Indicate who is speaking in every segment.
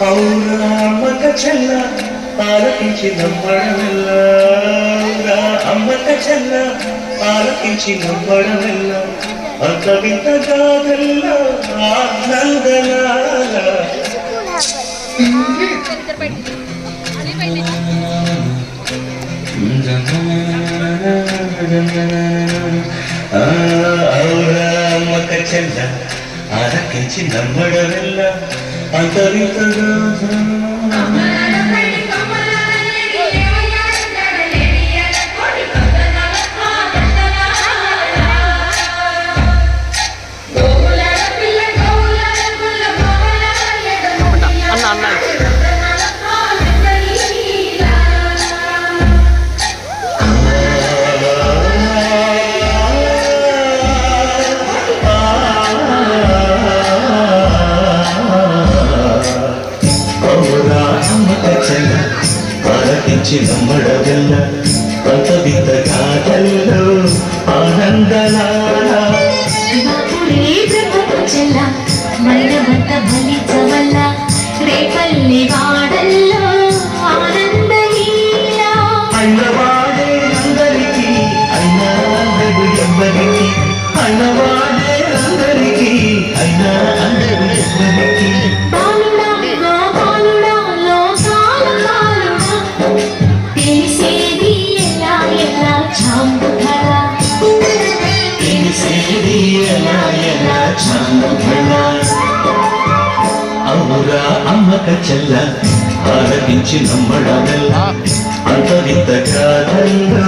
Speaker 1: అవునా అమ్మక చెల్ల ఆలకించి నమ్మడమెల్ల అమ్మక చెల్ల ఆలకించి నమ్మడమెల్ల అంత వింత గాథల్ల ఆనందలాల అవునా అమ్మక చెల్ల ఆలకించి నమ్మడమెల్ల అంత వింత ఆలకించి నమ్మడమెల్ల అంత వింత గాథల్లో ఆనందలాల
Speaker 2: మల్లవంత బలిచవల్ల రేపల్లి వాడల్లో ఆనందలీల
Speaker 1: అన్నవాడే అందరికీ అయినా అందరు ఎవ్వరికి అన్నవాడే అందరికీ అయినా అందరు ఎవ్వరికి అవురా అమ్మక చెల్ల ఆలకించి నమ్మడమెల్ల అంత వింత గాథల్లో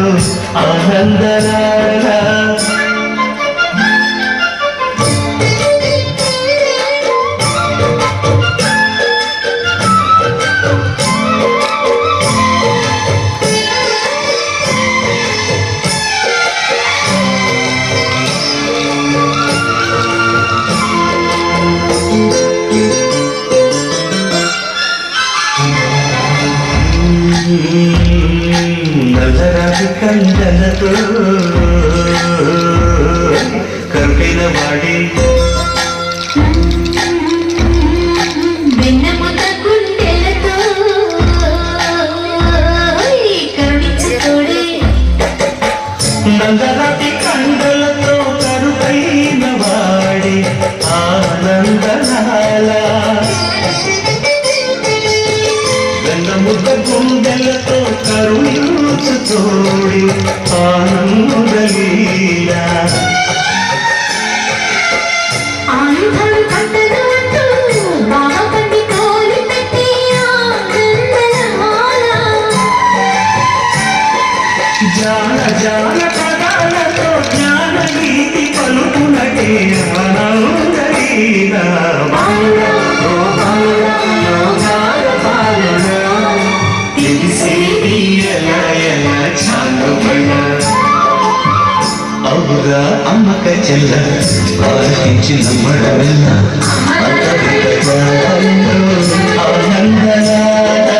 Speaker 1: ఆనందలాల నల్లరాజు కండలతో కరుకైన వాడి
Speaker 2: వెన్నముత గుండెలతో కరుణించుతోడే
Speaker 1: నల్లరాతి కండలతో కరుకైన వాడి ఆనందలాల వెన్నముత గుండెలతో కరుణించుతోడి ఆనందలీల
Speaker 2: ఆనందం కట్టదంటూ బావపడి కోరి పెట్టి ఆనందలమాల
Speaker 1: జాన జాన పదాలతో జ్ఞాన నీతి పలుకునటే ఆనందలీల అవురా అమ్మక చెల్ల ఆలకించి నమ్మడమెల్ల అంత వింత గాథల్లో ఆనందలాల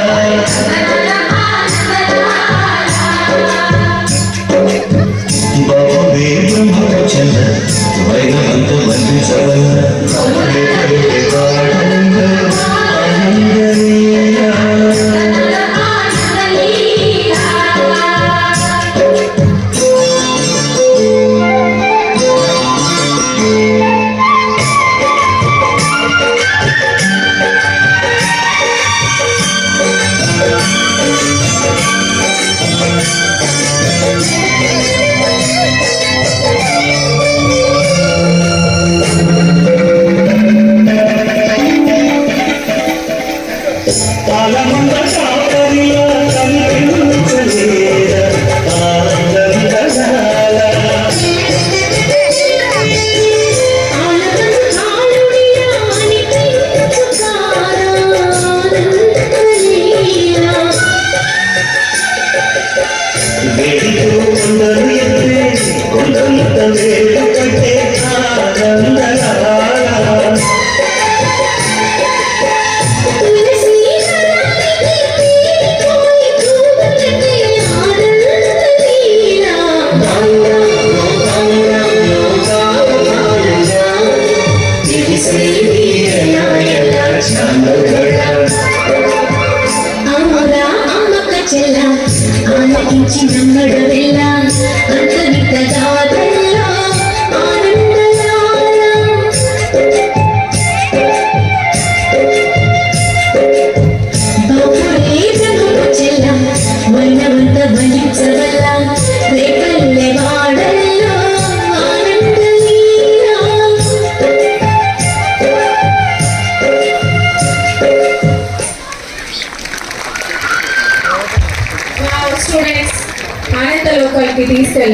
Speaker 1: బాబువే బ్రహ్మక చెల్ల వైరవంత వందించవల్ల
Speaker 2: ನಮ್ಮಡವೆಲ್ಲ ಅಂತವಿದ್ದ ಗಾದೆಲ್ಲ ಆನಂದಲಾಲ బాపురే జగము చెల్ల వైనవంత బలించవల్ల రేపల్లె వాడల్లో ఆనందలీల
Speaker 3: స్టూడెంట్స్ ఆనంద లోకల్కి తీసుకెళ్ళారు.